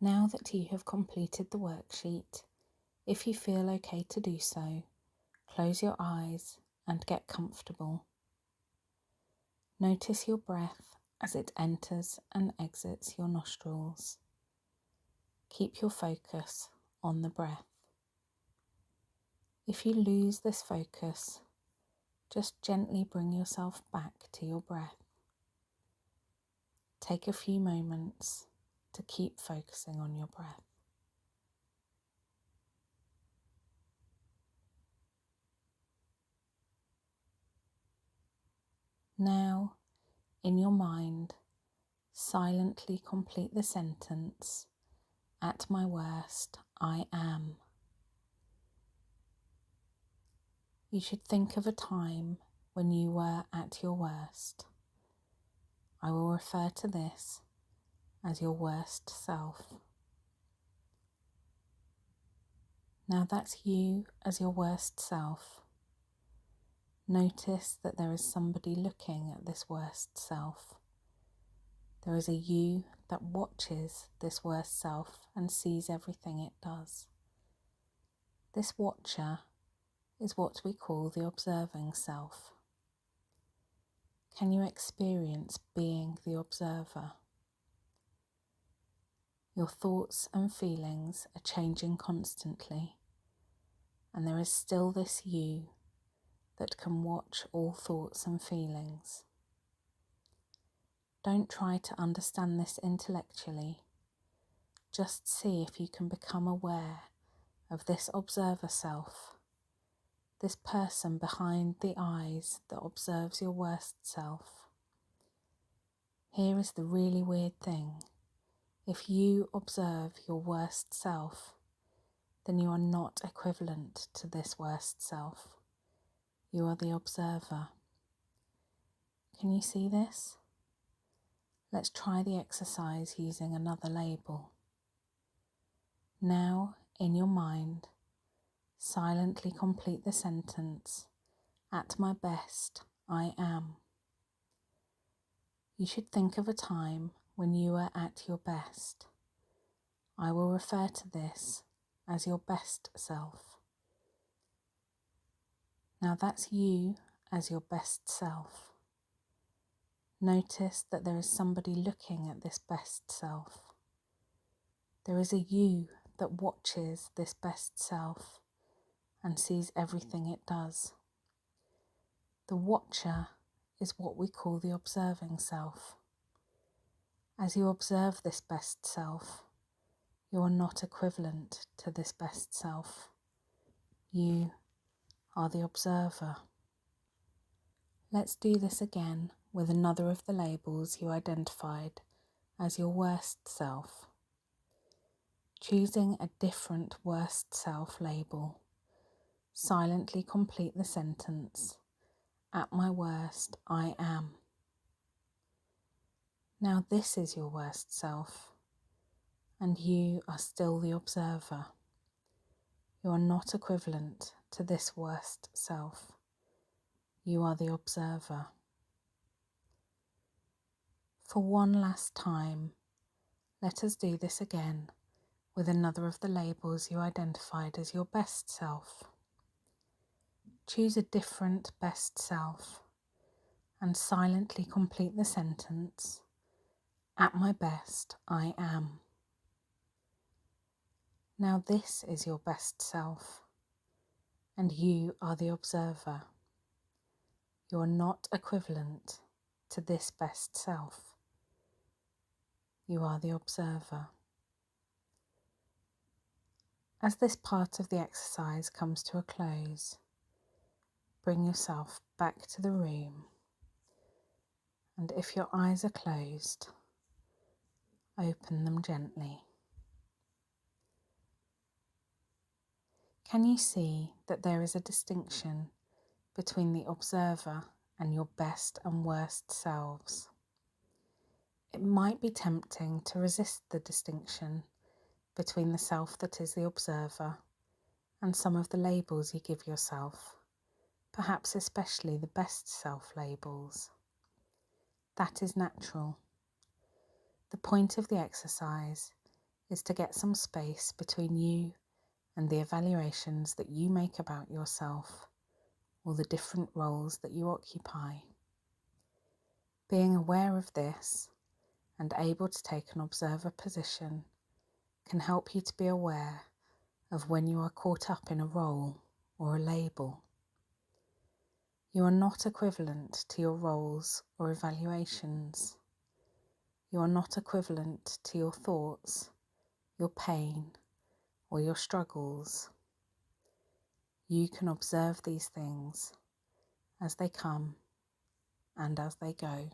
Now that you have completed the worksheet, if you feel okay to do so, close your eyes and get comfortable. Notice your breath as it enters and exits your nostrils. Keep your focus on the breath. If you lose this focus, just gently bring yourself back to your breath. Take a few moments to keep focusing on your breath. Now, in your mind, silently complete the sentence, "At my worst, I am." You should think of a time when you were at your worst. I will refer to this as your worst self. Now that's you as your worst self. Notice that there is somebody looking at this worst self. There is a you that watches this worst self and sees everything it does. This watcher is what we call the observing self. Can you experience being the observer? Your thoughts and feelings are changing constantly, and there is still this you that can watch all thoughts and feelings. Don't try to understand this intellectually. Just see if you can become aware of this observer self, this person behind the eyes that observes your worst self. Here is the really weird thing. If you observe your worst self, then you are not equivalent to this worst self. You are the observer. Can you see this? Let's try the exercise using another label. Now, in your mind, silently complete the sentence, "At my best, I am." You should think of a time when you were at your best. I will refer to this as your best self. Now that's you as your best self. Notice that there is somebody looking at this best self. There is a you that watches this best self and sees everything it does. The watcher is what we call the observing self. As you observe this best self, you are not equivalent to this best self. You are the observer. Let's do this again with another of the labels you identified as your worst self. Choosing a different worst self label, silently complete the sentence, "At my worst, I am." Now this is your worst self, and you are still the observer. You are not equivalent to this worst self. You are the observer. For one last time, let us do this again with another of the labels you identified as your best self. Choose a different best self and silently complete the sentence, "At my best, I am." Now this is your best self, and you are the observer. You are not equivalent to this best self. You are the observer. As this part of the exercise comes to a close, bring yourself back to the room, and if your eyes are closed, open them gently. Can you see that there is a distinction between the observer and your best and worst selves? It might be tempting to resist the distinction between the self that is the observer and some of the labels you give yourself, perhaps especially the best self labels. That is natural. The point of the exercise is to get some space between you and the evaluations that you make about yourself or the different roles that you occupy. Being aware of this and able to take an observer position can help you to be aware of when you are caught up in a role or a label. You are not equivalent to your roles or evaluations. You are not equivalent to your thoughts, your pain, or your struggles. You can observe these things as they come and as they go.